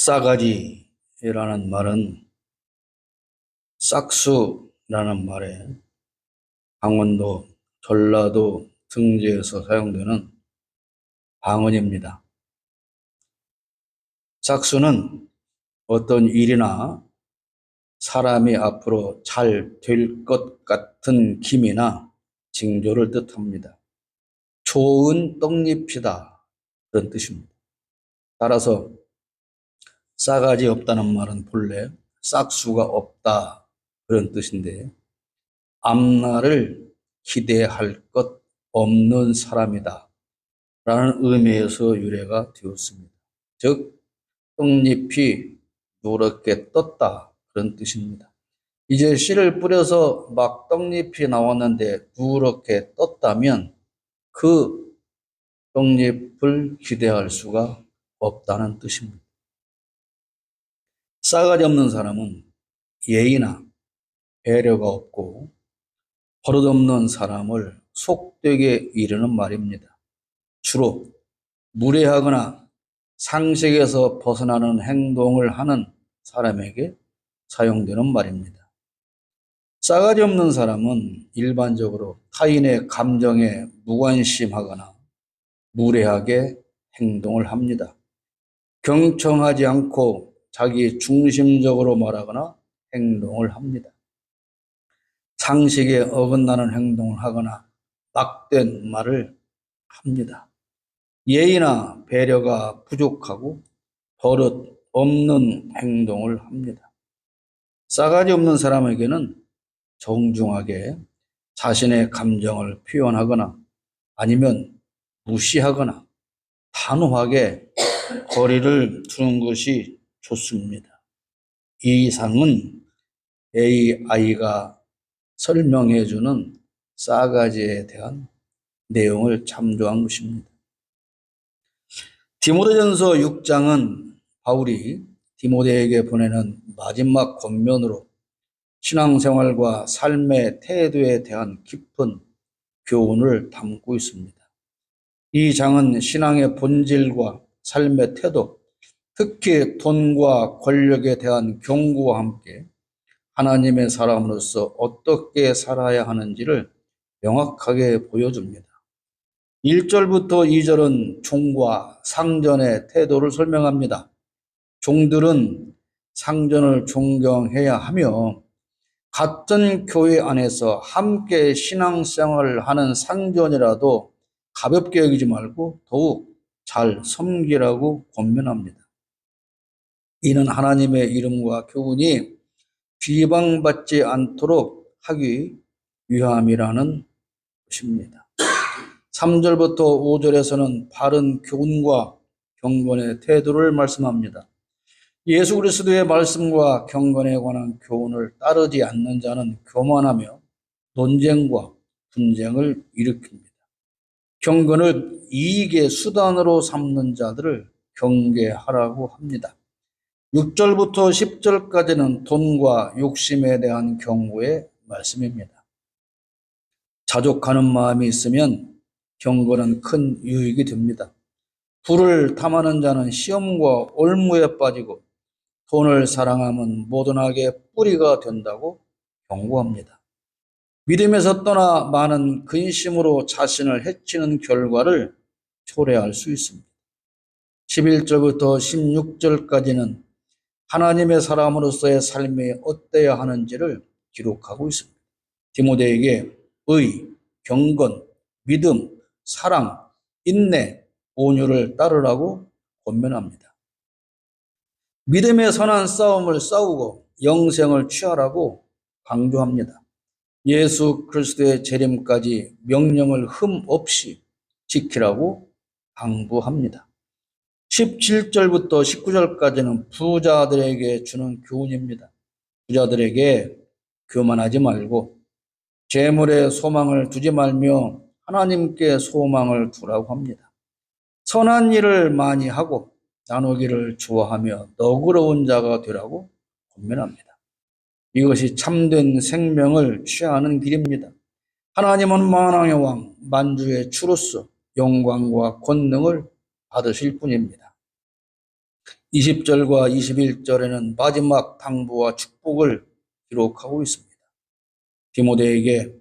싸가지라는 말은 싹수라는 말에 강원도, 전라도 등지에서 사용되는 방언입니다. 싹수는 어떤 일이나 사람이 앞으로 잘 될 것 같은 기미나 징조를 뜻합니다. 좋은 떡잎이다 그런 뜻입니다. 따라서 싸가지 없다는 말은 본래 싹수가 없다 그런 뜻인데 앞날을 기대할 것 없는 사람이다 라는 의미에서 유래가 되었습니다. 즉 떡잎이 노랗게 떴다 그런 뜻입니다. 이제 씨를 뿌려서 막 떡잎이 나왔는데 누렇게 떴다면 그 떡잎을 기대할 수가 없다는 뜻입니다. 싸가지 없는 사람은 예의나 배려가 없고 버릇없는 사람을 속되게 이르는 말입니다. 주로 무례하거나 상식에서 벗어나는 행동을 하는 사람에게 사용되는 말입니다. 싸가지 없는 사람은 일반적으로 타인의 감정에 무관심하거나 무례하게 행동을 합니다. 경청하지 않고 자기 중심적으로 말하거나 행동을 합니다. 상식에 어긋나는 행동을 하거나 막된 말을 합니다. 예의나 배려가 부족하고 버릇 없는 행동을 합니다. 싸가지 없는 사람에게는 정중하게 자신의 감정을 표현하거나 아니면 무시하거나 단호하게 거리를 두는 것이 좋습니다. 이 이상은 AI가 설명해주는 싸가지에 대한 내용을 참조한 것입니다. 디모데전서 6장은 바울이 디모데에게 보내는 마지막 권면으로 신앙생활과 삶의 태도에 대한 깊은 교훈을 담고 있습니다. 이 장은 신앙의 본질과 삶의 태도, 특히 돈과 권력에 대한 경고와 함께 하나님의 사람으로서 어떻게 살아야 하는지를 명확하게 보여줍니다. 1절부터 2절은 종과 상전의 태도를 설명합니다. 종들은 상전을 존경해야 하며 같은 교회 안에서 함께 신앙생활을 하는 상전이라도 가볍게 여기지 말고 더욱 잘 섬기라고 권면합니다. 이는 하나님의 이름과 교훈이 비방받지 않도록 하기 위함이라는 것입니다. 3절부터 5절에서는 바른 교훈과 경건의 태도를 말씀합니다. 예수 그리스도의 말씀과 경건에 관한 교훈을 따르지 않는 자는 교만하며 논쟁과 분쟁을 일으킵니다. 경건을 이익의 수단으로 삼는 자들을 경계하라고 합니다. 6절부터 10절까지는 돈과 욕심에 대한 경고의 말씀입니다. 자족하는 마음이 있으면 경건은 큰 유익이 됩니다. 부를 탐하는 자는 시험과 올무에 빠지고 돈을 사랑하면 모든 악의 뿌리가 된다고 경고합니다. 믿음에서 떠나 많은 근심으로 자신을 해치는 결과를 초래할 수 있습니다. 11절부터 16절까지는 하나님의 사람으로서의 삶이 어때야 하는지를 기록하고 있습니다. 디모데에게 의, 경건, 믿음, 사랑, 인내, 온유를 따르라고 권면합니다. 믿음의 선한 싸움을 싸우고 영생을 취하라고 강조합니다. 예수 그리스도의 재림까지 명령을 흠 없이 지키라고 당부합니다. 17절부터 19절까지는 부자들에게 주는 교훈입니다. 부자들에게 교만하지 말고 재물에 소망을 두지 말며 하나님께 소망을 두라고 합니다. 선한 일을 많이 하고 나누기를 좋아하며 너그러운 자가 되라고 권면합니다. 이것이 참된 생명을 취하는 길입니다. 하나님은 만왕의 왕, 만주의 주로서 영광과 권능을 받으실 분입니다. 20절과 21절에는 마지막 당부와 축복을 기록하고 있습니다. 디모데에게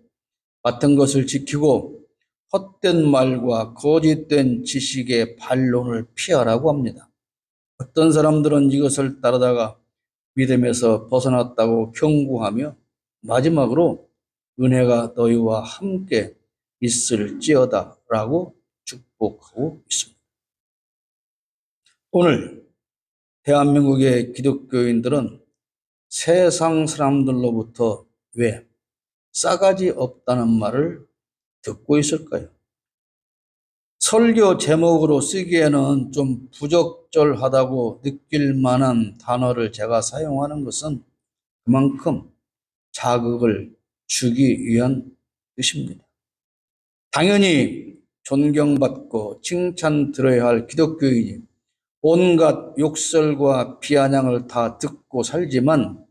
같은 것을 지키고 헛된 말과 거짓된 지식의 반론을 피하라고 합니다. 어떤 사람들은 이것을 따르다가 믿음에서 벗어났다고 경고하며 마지막으로 은혜가 너희와 함께 있을지어다 라고 축복하고 있습니다. 오늘 대한민국의 기독교인들은 세상 사람들로부터 왜 싸가지 없다는 말을 듣고 있을까요? 설교 제목으로 쓰기에는 좀 부적절하다고 느낄 만한 단어를 제가 사용하는 것은 그만큼 자극을 주기 위한 뜻입니다. 당연히 존경받고 칭찬 들어야 할 기독교인이 온갖 욕설과 비아냥을 다 듣고 살지만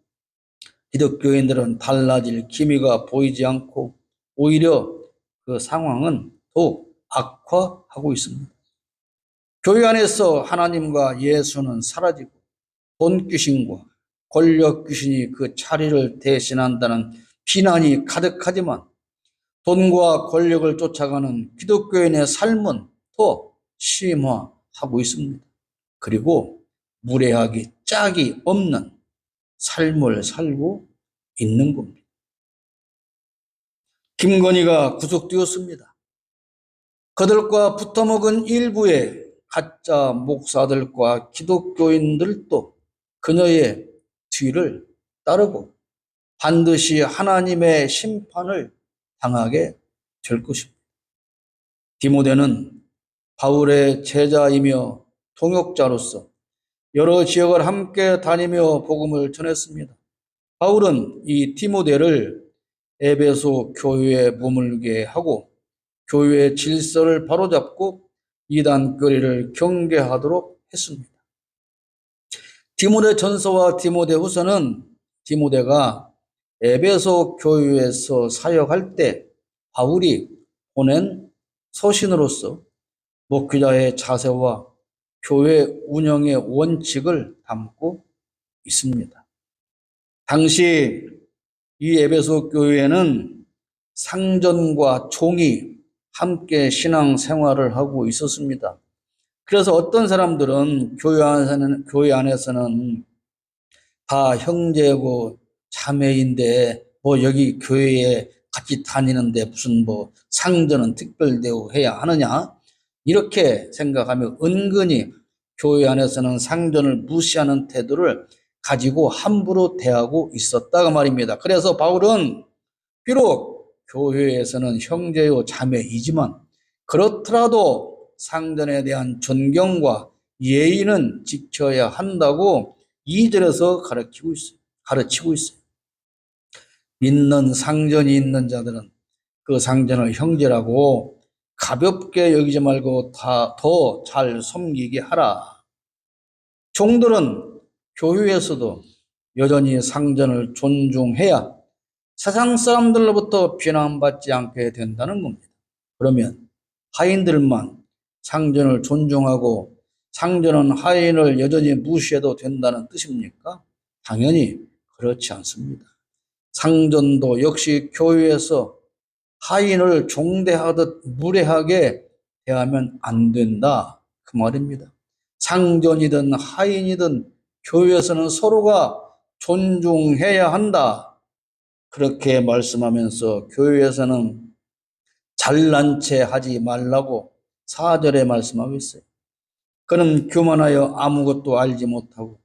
기독교인들은 달라질 기미가 보이지 않고 오히려 그 상황은 더욱 악화하고 있습니다. 교회 안에서 하나님과 예수는 사라지고 돈 귀신과 권력 귀신이 그 자리를 대신한다는 비난이 가득하지만 돈과 권력을 쫓아가는 기독교인의 삶은 더 심화하고 있습니다. 그리고 무례하기 짝이 없는 삶을 살고 있는 겁니다. 김건희가 구속되었습니다. 그들과 붙어먹은 일부의 가짜 목사들과 기독교인들도 그녀의 뒤를 따르고 반드시 하나님의 심판을 당하게 될 것입니다. 디모데는 바울의 제자이며 동역자로서 여러 지역을 함께 다니며 복음을 전했습니다. 바울은 이 디모데를 에베소 교회에 머물게 하고 교회의 질서를 바로잡고 이단거리를 경계하도록 했습니다. 디모데 전서와 디모데 후서는 디모데가 에베소 교회에서 사역할 때 바울이 보낸 서신으로서 목회자의 자세와 교회 운영의 원칙을 담고 있습니다. 당시 이 에베소 교회에는 상전과 종이 함께 신앙생활을 하고 있었습니다. 그래서 어떤 사람들은 교회 안에서는 다 형제고 자매인데 뭐 여기 교회에 같이 다니는데 무슨 뭐 상전은 특별 대우해야 하느냐 이렇게 생각하며 은근히 교회 안에서는 상전을 무시하는 태도를 가지고 함부로 대하고 있었다고 말입니다. 그래서 바울은 비록 교회에서는 형제요 자매이지만 그렇더라도 상전에 대한 존경과 예의는 지켜야 한다고 2절에서 가르치고 있어요. 믿는 상전이 있는 자들은 그 상전을 형제라고 가볍게 여기지 말고 더 잘 섬기게 하라. 종들은 교회에서도 여전히 상전을 존중해야 세상 사람들로부터 비난받지 않게 된다는 겁니다. 그러면 하인들만 상전을 존중하고 상전은 하인을 여전히 무시해도 된다는 뜻입니까? 당연히 그렇지 않습니다. 상전도 역시 교회에서 하인을 종대하듯 무례하게 대하면 안 된다. 그 말입니다. 상전이든 하인이든 교회에서는 서로가 존중해야 한다. 그렇게 말씀하면서 교회에서는 잘난 체 하지 말라고 4절에 말씀하고 있어요. 그는 교만하여 아무것도 알지 못하고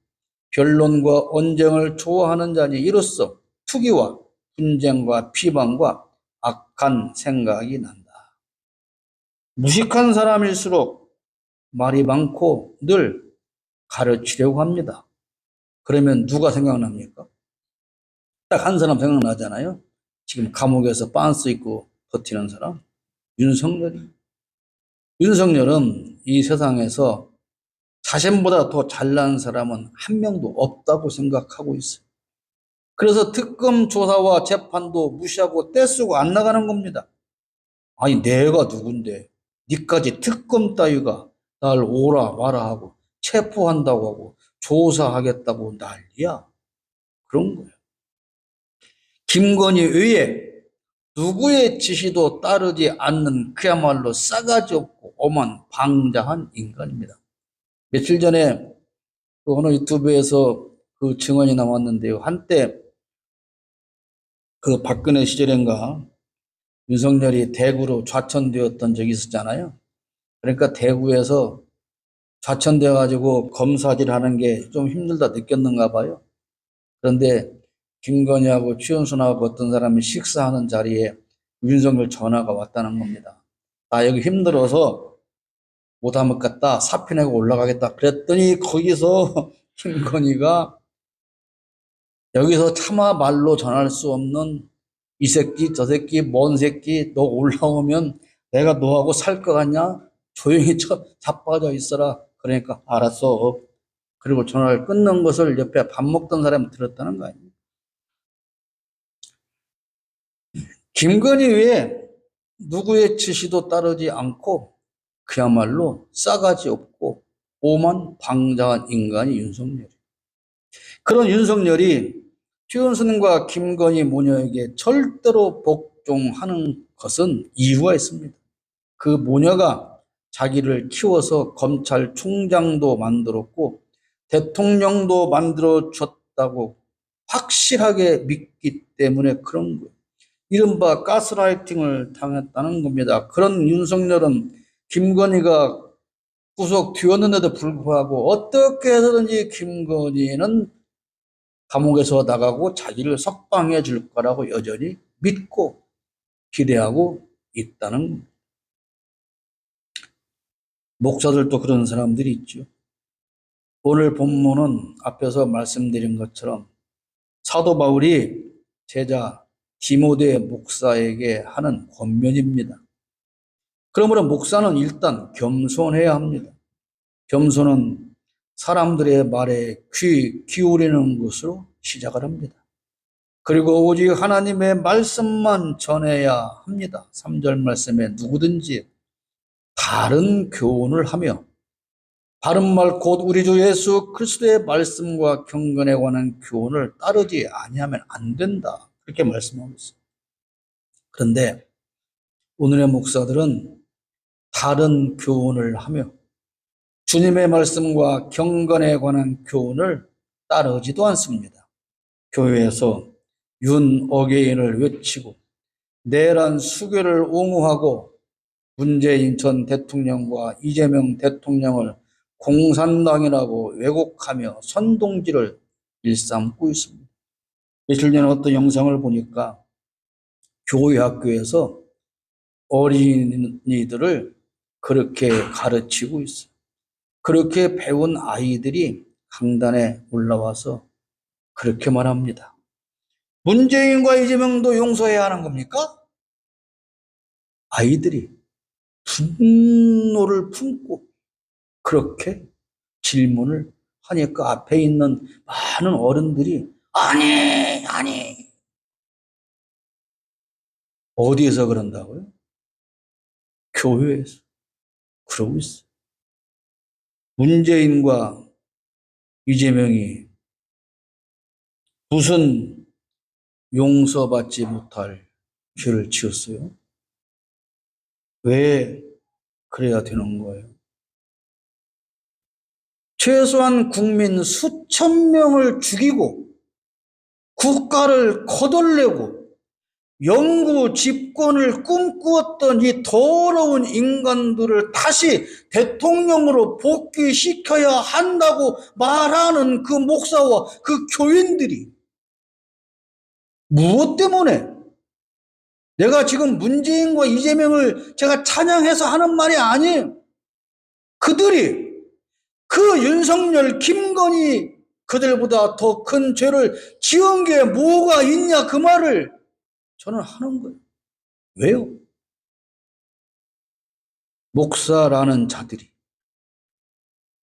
변론과 언쟁을 좋아하는 자니 이로써 투기와 분쟁과 비방과 악한 생각이 난다. 무식한 사람일수록 말이 많고 늘 가르치려고 합니다. 그러면 누가 생각납니까? 딱 한 사람 생각나잖아요. 지금 감옥에서 빤스 입고 버티는 사람. 윤석열은 이 세상에서 자신보다 더 잘난 사람은 한 명도 없다고 생각하고 있어요. 그래서 특검 조사와 재판도 무시하고 떼쓰고 안 나가는 겁니다. 아니 내가 누군데 니까지 특검 따위가 날 오라 마라 하고 체포한다고 하고 조사하겠다고 난리야. 그런 거예요. 김건희 외에 누구의 지시도 따르지 않는 그야말로 싸가지 없고 엄한 방자한 인간입니다. 며칠 전에 그 어느 유튜브에서 그 증언이 나왔는데요. 한때 그 박근혜 시절인가 윤석열이 대구로 좌천되었던 적이 있었잖아요. 그러니까 대구에서 좌천되어 가지고 검사질 하는 게 좀 힘들다 느꼈는가 봐요. 그런데 김건희하고 최은순하고 어떤 사람이 식사하는 자리에 윤석열 전화가 왔다는 겁니다. 나 여기 힘들어서 못하겠다. 사표 내고 올라가겠다. 그랬더니 거기서 김건희가 여기서 차마 말로 전할 수 없는 이 새끼 저 새끼 뭔 새끼 너 올라오면 내가 너하고 살 것 같냐? 조용히 자빠져 있어라. 그러니까 알았어. 그리고 전화를 끊는 것을 옆에 밥 먹던 사람이 들었다는 거 아니에요. 김건희 외에 누구의 지시도 따르지 않고 그야말로 싸가지 없고 오만 방자한 인간이 윤석열이에요. 그런 윤석열이 최은순과 김건희 모녀에게 절대로 복종하는 것은 이유가 있습니다. 그 모녀가 자기를 키워서 검찰총장도 만들었고 대통령도 만들어줬다고 확실하게 믿기 때문에 그런 거예요. 이른바 가스라이팅을 당했다는 겁니다. 그런 윤석열은 김건희가 구속되었는데도 불구하고 어떻게 해서든지 김건희는 감옥에서 나가고 자기를 석방해 줄 거라고 여전히 믿고 기대하고 있다는 겁니다. 목사들도 그런 사람들이 있죠. 오늘 본문은 앞에서 말씀드린 것처럼 사도 바울이 제자 디모데 목사에게 하는 권면입니다. 그러므로 목사는 일단 겸손해야 합니다. 겸손은 사람들의 말에 귀 기울이는 것으로 시작을 합니다. 그리고 오직 하나님의 말씀만 전해야 합니다. 3절 말씀에 누구든지 다른 교훈을 하며 바른 말 곧 우리 주 예수 그리스도의 말씀과 경건에 관한 교훈을 따르지 아니하면 안 된다. 그렇게 말씀하고 있어요. 그런데 오늘의 목사들은 다른 교훈을 하며 주님의 말씀과 경건에 관한 교훈을 따르지도 않습니다. 교회에서 윤어게인을 외치고 내란 수교를 옹호하고 문재인 전 대통령과 이재명 대통령을 공산당이라고 왜곡하며 선동질을 일삼고 있습니다. 며칠 전에 어떤 영상을 보니까 교회 학교에서 어린이들을 그렇게 가르치고 있어요. 그렇게 배운 아이들이 강단에 올라와서 그렇게 말합니다. 문재인과 이재명도 용서해야 하는 겁니까? 아이들이 분노를 품고 그렇게 질문을 하니까 앞에 있는 많은 어른들이 아니 어디에서 그런다고요? 교회에서 그러고 있어요. 문재인과 이재명이 무슨 용서받지 못할 죄를 지었어요? 왜 그래야 되는 거예요? 최소한 국민 수천 명을 죽이고 국가를 거덜내고 영구 집권을 꿈꾸었던 이 더러운 인간들을 다시 대통령으로 복귀시켜야 한다고 말하는 그 목사와 그 교인들이 무엇 때문에 내가 지금 문재인과 이재명을 제가 찬양해서 하는 말이 아니에요. 그들이 그 윤석열, 김건희 그들보다 더 큰 죄를 지은 게 뭐가 있냐 그 말을 저는 하는 거예요. 왜요? 목사라는 자들이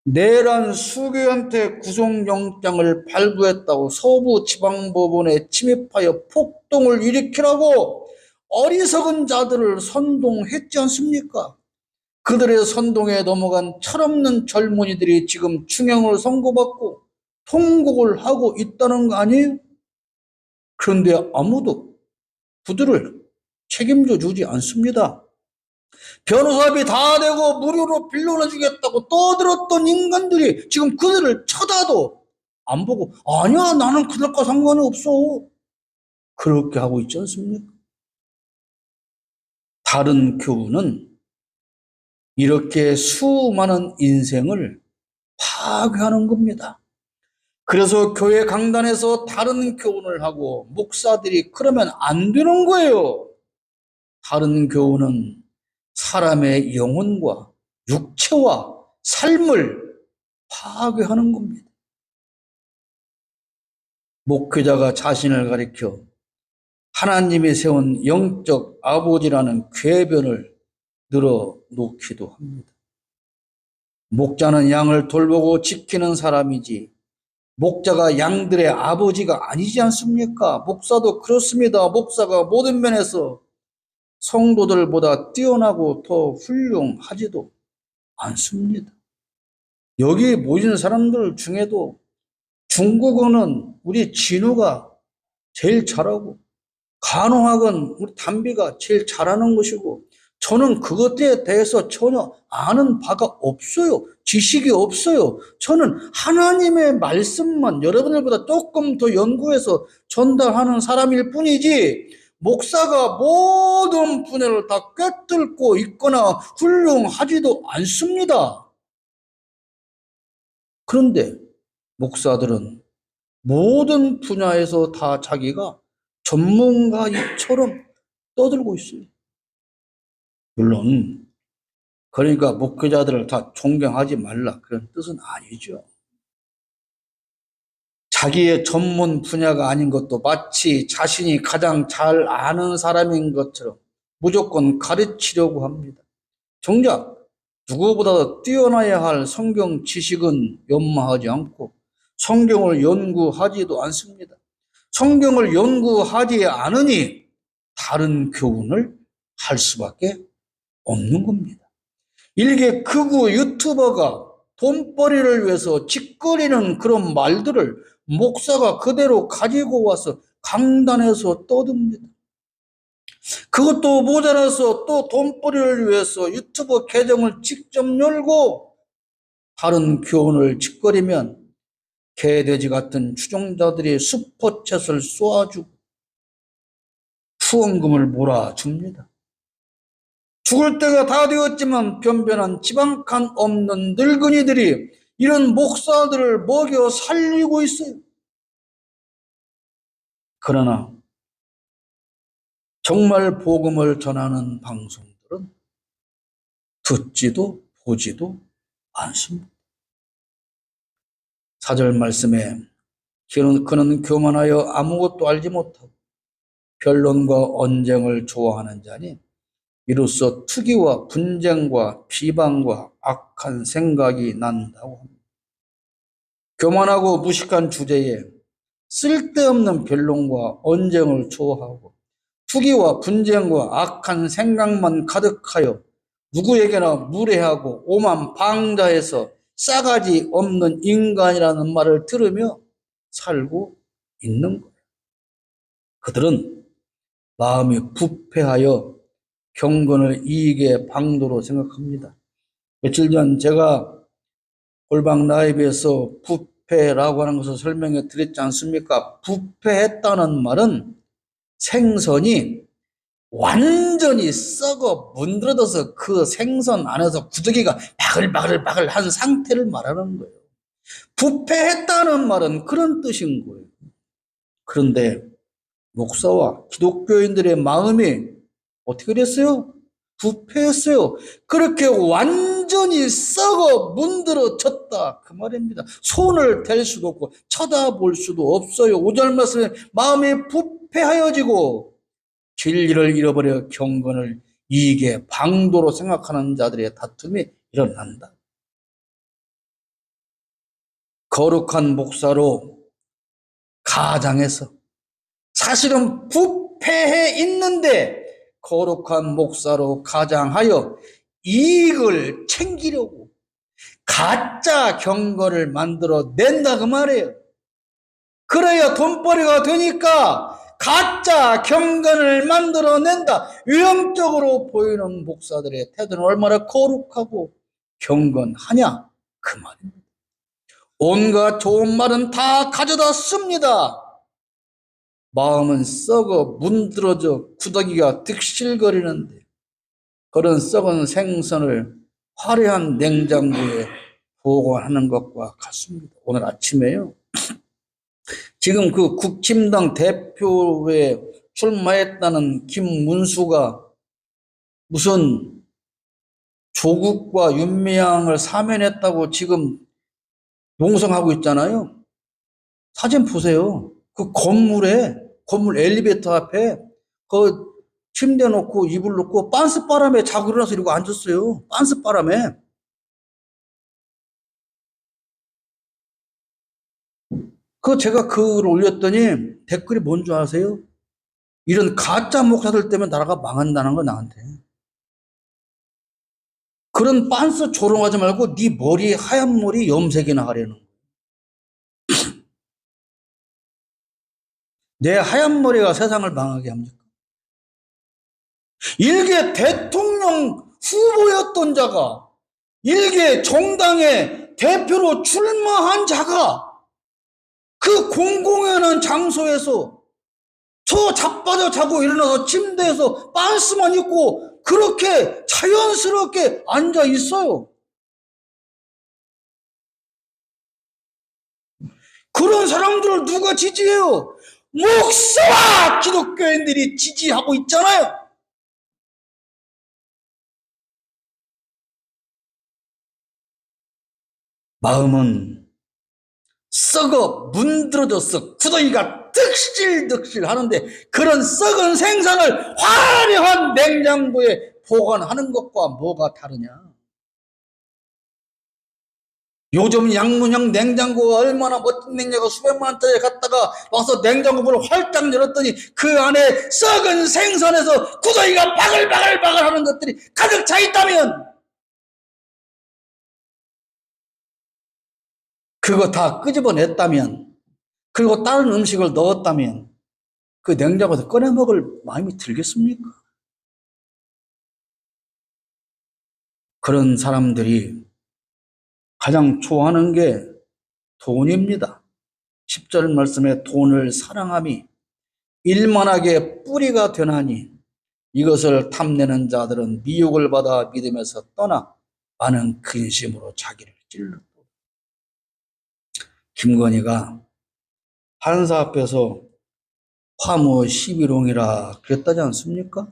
내란 수교한테 구속영장을 발부했다고 서부지방법원에 침입하여 폭동을 일으키라고 어리석은 자들을 선동했지 않습니까? 그들의 선동에 넘어간 철없는 젊은이들이 지금 중형을 선고받고 통곡을 하고 있다는 거 아니에요? 그런데 아무도 그들을 책임져 주지 않습니다. 변호사비 다 내고 무료로 빌려주겠다고 떠들었던 인간들이 지금 그들을 쳐다도 안 보고, 아니야, 나는 그들과 상관이 없어, 그렇게 하고 있지 않습니까? 다른 교훈은 이렇게 수많은 인생을 파괴하는 겁니다. 그래서 교회 강단에서 다른 교훈을 하고 목사들이 그러면 안 되는 거예요. 다른 교훈은 사람의 영혼과 육체와 삶을 파괴하는 겁니다. 목회자가 자신을 가리켜 하나님이 세운 영적 아버지라는 궤변을 늘어놓기도 합니다. 목자는 양을 돌보고 지키는 사람이지 목자가 양들의 아버지가 아니지 않습니까? 목사도 그렇습니다. 목사가 모든 면에서 성도들보다 뛰어나고 더 훌륭하지도 않습니다. 여기 모인 사람들 중에도 중국어는 우리 진우가 제일 잘하고 간호학은 우리 담비가 제일 잘하는 것이고 저는 그것에 대해서 전혀 아는 바가 없어요. 지식이 없어요. 저는 하나님의 말씀만 여러분들보다 조금 더 연구해서 전달하는 사람일 뿐이지 목사가 모든 분야를 다 꿰뚫고 있거나 훌륭하지도 않습니다. 그런데 목사들은 모든 분야에서 다 자기가 전문가처럼 떠들고 있어요. 물론 그러니까 목회자들을 다 존경하지 말라 그런 뜻은 아니죠. 자기의 전문 분야가 아닌 것도 마치 자신이 가장 잘 아는 사람인 것처럼 무조건 가르치려고 합니다. 정작 누구보다 뛰어나야 할 성경 지식은 연마하지 않고 성경을 연구하지도 않습니다. 성경을 연구하지 않으니 다른 교훈을 할 수밖에 없는 겁니다. 일개 극우 유튜버가 돈벌이를 위해서 짓거리는 그런 말들을 목사가 그대로 가지고 와서 강단에서 떠듭니다. 그것도 모자라서 또 돈벌이를 위해서 유튜버 계정을 직접 열고 다른 교훈을 짓거리면 개돼지 같은 추종자들이 슈퍼챗을 쏘아주고 후원금을 몰아줍니다. 죽을 때가 다 되었지만 변변한 지방간 없는 늙은이들이 이런 목사들을 먹여 살리고 있어요. 그러나 정말 복음을 전하는 방송들은 듣지도 보지도 않습니다. 4절 말씀에 그는 교만하여 아무것도 알지 못하고 변론과 언쟁을 좋아하는 자니 이로써 투기와 분쟁과 비방과 악한 생각이 난다고 합니다. 교만하고 무식한 주제에 쓸데없는 변론과 언쟁을 좋아하고 투기와 분쟁과 악한 생각만 가득하여 누구에게나 무례하고 오만 방자해서 싸가지 없는 인간이라는 말을 들으며 살고 있는 거예요. 그들은 마음이 부패하여 경건을 이익의 방도로 생각합니다. 며칠 전 제가 골방 라이브에서 부패라고 하는 것을 설명해 드렸지 않습니까? 부패했다는 말은 생선이 완전히 썩어 문드러져서 그 생선 안에서 구더기가 바글바글바글 한 상태를 말하는 거예요. 부패했다는 말은 그런 뜻인 거예요. 그런데 목사와 기독교인들의 마음이 어떻게 됐어요? 부패했어요. 그렇게 완전히 썩어 문드러졌다 그 말입니다. 손을 댈 수도 없고 쳐다볼 수도 없어요. 5절 말씀에 마음이 부패하여지고 진리를 잃어버려 경건을 이익의 방도로 생각하는 자들의 다툼이 일어난다. 거룩한 목사로 가장해서 사실은 부패해 있는데 거룩한 목사로 가장하여 이익을 챙기려고 가짜 경건을 만들어 낸다 그 말이에요. 그래야 돈벌이가 되니까 가짜 경건을 만들어낸다. 위험적으로 보이는 목사들의 태도는 얼마나 거룩하고 경건하냐 그 말입니다. 온갖 좋은 말은 다 가져다 씁니다. 마음은 썩어 문드러져 구더기가 득실거리는데 그런 썩은 생선을 화려한 냉장고에 보관하는 것과 같습니다. 오늘 아침에요. 지금 그 국힘당 대표에 출마했다는 김문수가 무슨 조국과 윤미향을 사면했다고 지금 농성하고 있잖아요. 사진 보세요. 그 건물 엘리베이터 앞에 그 침대 놓고 이불 놓고 빤스바람에 자고 일어나서 이러고 앉았어요. 빤스바람에. 제가 글을 올렸더니 댓글이 뭔 줄 아세요? 이런 가짜 목사들 때문에 나라가 망한다는 거 나한테. 그런 빤스 조롱하지 말고 네 머리 하얀 머리 염색이나 하려는 거야. 내 하얀 머리가 세상을 망하게 합니까? 일개 대통령 후보였던 자가 일개 정당의 대표로 출마한 자가 그 공공연한 장소에서 저 자빠져 자고 일어나서 침대에서 빤스만 입고 그렇게 자연스럽게 앉아 있어요. 그런 사람들을 누가 지지해요? 목사와 기독교인들이 지지하고 있잖아요. 마음은 썩어 문드러져서 구더기가 득실득실 하는데 그런 썩은 생선을 화려한 냉장고에 보관하는 것과 뭐가 다르냐? 요즘 양문형 냉장고가 얼마나 멋진 냉장고 수백만 원짜리 갖다가 와서 냉장고 문을 활짝 열었더니 그 안에 썩은 생선에서 구더기가 바글바글 하는 것들이 가득 차 있다면 그거 다 끄집어냈다면 그리고 다른 음식을 넣었다면 그 냉장고에서 꺼내 먹을 마음이 들겠습니까? 그런 사람들이 가장 좋아하는 게 돈입니다. 10절 말씀에 돈을 사랑함이 일만하게 뿌리가 되나니 이것을 탐내는 자들은 미혹을 받아 믿음에서 떠나 많은 근심으로 자기를 찔렀다. 김건희가 판사 앞에서 화무 시비롱이라 그랬다지 않습니까?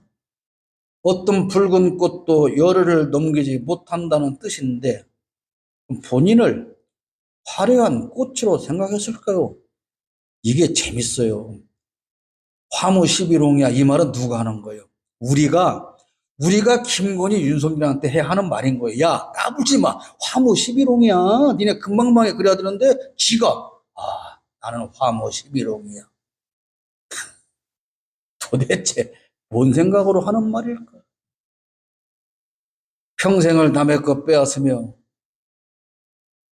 어떤 붉은 꽃도 열흘을 넘기지 못한다는 뜻인데 본인을 화려한 꽃으로 생각했을까요? 이게 재밌어요. 화무 시비롱이야 이 말은 누가 하는 거예요? 우리가 김건희 윤석열한테 해야 하는 말인 거예요. 야 까불지 마. 화무 시비롱이야. 니네 금방방에 그래야 되는데 지가 나는 화무 시비롱이야. 도대체 뭔 생각으로 하는 말일까? 평생을 남의 것 빼앗으며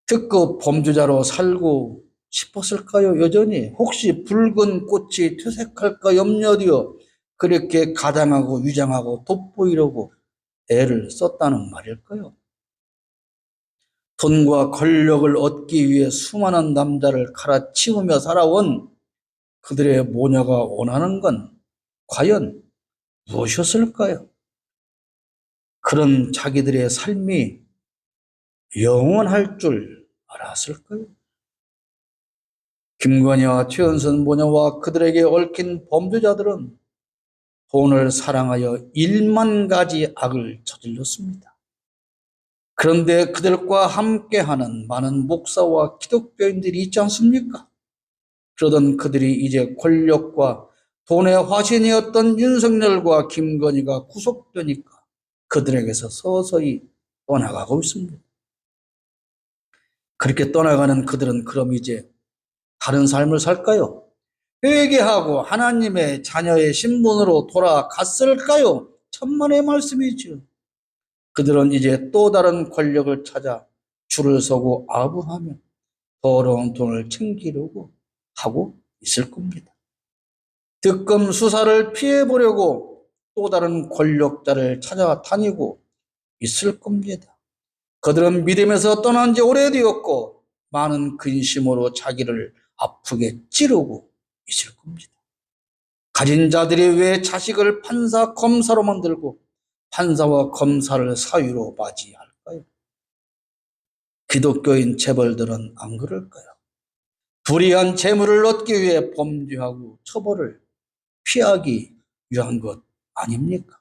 특급 범죄자로 살고 싶었을까요? 여전히 혹시 붉은 꽃이 퇴색할까 염려되어 그렇게 가장하고 위장하고 돋보이려고 애를 썼다는 말일까요? 돈과 권력을 얻기 위해 수많은 남자를 갈아치우며 살아온 그들의 모녀가 원하는 건 과연 무엇이었을까요? 그런 자기들의 삶이 영원할 줄 알았을까요? 김건희와 최은선 모녀와 그들에게 얽힌 범죄자들은 돈을 사랑하여 1만 가지 악을 저질렀습니다. 그런데 그들과 함께하는 많은 목사와 기독교인들이 있지 않습니까? 그러던 그들이 이제 권력과 돈의 화신이었던 윤석열과 김건희가 구속되니까 그들에게서 서서히 떠나가고 있습니다. 그렇게 떠나가는 그들은 그럼 이제 다른 삶을 살까요? 회개하고 하나님의 자녀의 신분으로 돌아갔을까요? 천만의 말씀이죠. 그들은 이제 또 다른 권력을 찾아 줄을 서고 아부하며 더러운 돈을 챙기려고 하고 있을 겁니다. 득금 수사를 피해보려고 또 다른 권력자를 찾아다니고 있을 겁니다. 그들은 믿음에서 떠난 지 오래되었고 많은 근심으로 자기를 아프게 찌르고 있을 겁니다. 가진 자들이 왜 자식을 판사, 검사로 만들고 판사와 검사를 사유로 맞이할까요? 기독교인 재벌들은 안 그럴까요? 불이한 재물을 얻기 위해 범죄하고 처벌을 피하기 위한 것 아닙니까?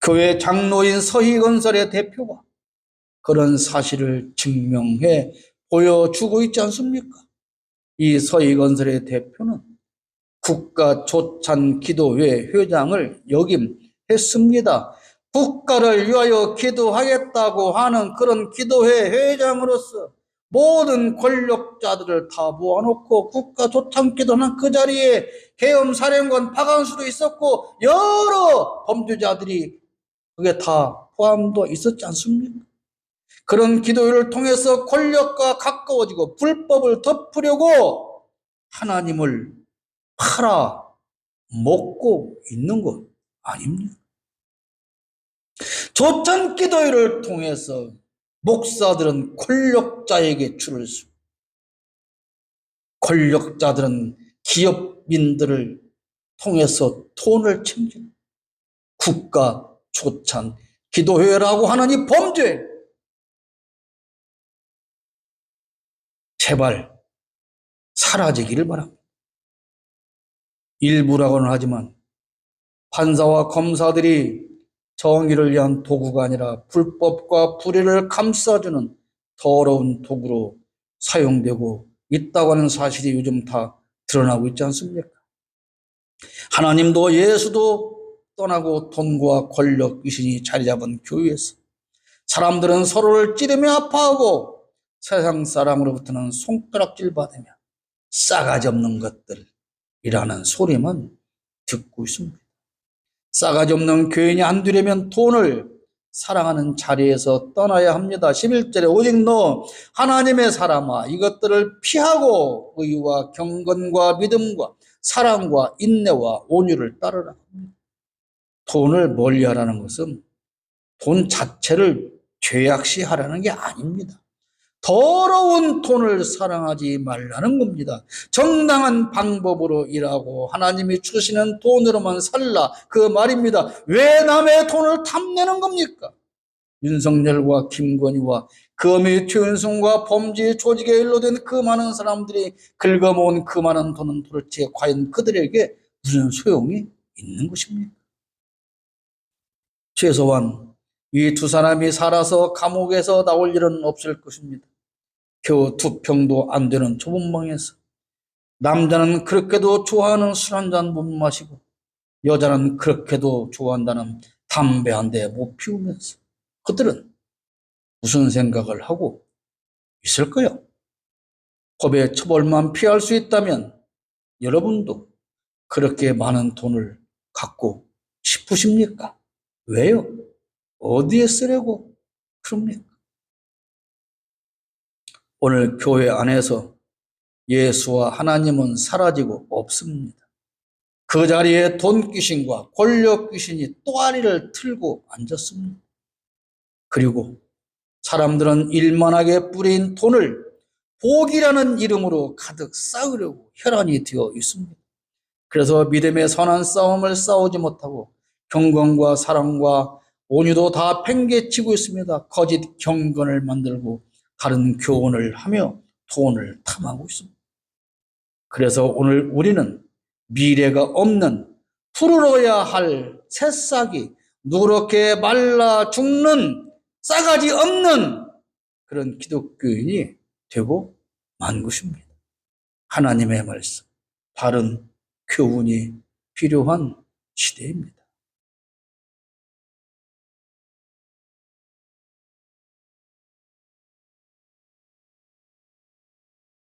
교회 장로인 서희건설의 대표가 그런 사실을 증명해 보여주고 있지 않습니까? 이 서희건설의 대표는 국가조찬기도회 회장을 역임했습니다. 국가를 위하여 기도하겠다고 하는 그런 기도회 회장으로서 모든 권력자들을 다 모아놓고 국가조찬기도는 그 자리에 계엄사령관 박한수도 있었고 여러 범죄자들이 그게 다 포함도 있었지 않습니까? 그런 기도회를 통해서 권력과 가까워지고 불법을 덮으려고 하나님을 팔아 먹고 있는 것 아닙니까? 조찬 기도회를 통해서 목사들은 권력자에게 줄을 서고 권력자들은 기업인들을 통해서 돈을 챙기는 국가 조찬 기도회라고 하는 이 범죄 제발 사라지기를 바랍니다. 일부라고는 하지만 판사와 검사들이 정의를 위한 도구가 아니라 불법과 불의를 감싸주는 더러운 도구로 사용되고 있다고 하는 사실이 요즘 다 드러나고 있지 않습니까? 하나님도 예수도 떠나고 돈과 권력 귀신이 자리 잡은 교회에서 사람들은 서로를 찌르며 아파하고 세상 사람으로부터는 손가락질 받으며 싸가지 없는 것들이라는 소리만 듣고 있습니다. 싸가지 없는 교인이 안 되려면 돈을 사랑하는 자리에서 떠나야 합니다. 11절에 오직 너 하나님의 사람아 이것들을 피하고 의와 경건과 믿음과 사랑과 인내와 온유를 따르라. 돈을 멀리하라는 것은 돈 자체를 죄악시하라는 게 아닙니다. 더러운 돈을 사랑하지 말라는 겁니다. 정당한 방법으로 일하고 하나님이 주시는 돈으로만 살라 그 말입니다. 왜 남의 돈을 탐내는 겁니까? 윤석열과 김건희와 금이 최은순과 범죄 조직에 일로된 그 많은 사람들이 긁어모은 그 많은 돈은 도대체 과연 그들에게 무슨 소용이 있는 것입니까? 최소한 이 두 사람이 살아서 감옥에서 나올 일은 없을 것입니다. 겨우 2평도 안 되는 좁은 방에서 남자는 그렇게도 좋아하는 술 한 잔 못 마시고 여자는 그렇게도 좋아한다는 담배 한 대 못 피우면서 그들은 무슨 생각을 하고 있을까요? 법의 처벌만 피할 수 있다면 여러분도 그렇게 많은 돈을 갖고 싶으십니까? 왜요? 어디에 쓰려고 그럽니까? 오늘 교회 안에서 예수와 하나님은 사라지고 없습니다. 그 자리에 돈 귀신과 권력 귀신이 또아리를 틀고 앉았습니다. 그리고 사람들은 일만하게 뿌린 돈을 복이라는 이름으로 가득 쌓으려고 혈안이 되어 있습니다. 그래서 믿음의 선한 싸움을 싸우지 못하고 경건과 사랑과 온유도 다 팽개치고 있습니다. 거짓 경건을 만들고 다른 교훈을 하며 돈을 탐하고 있습니다. 그래서 오늘 우리는 미래가 없는 푸르러야 할 새싹이 누렇게 말라 죽는 싸가지 없는 그런 기독교인이 되고 만 것입니다. 하나님의 말씀, 바른 교훈이 필요한 시대입니다.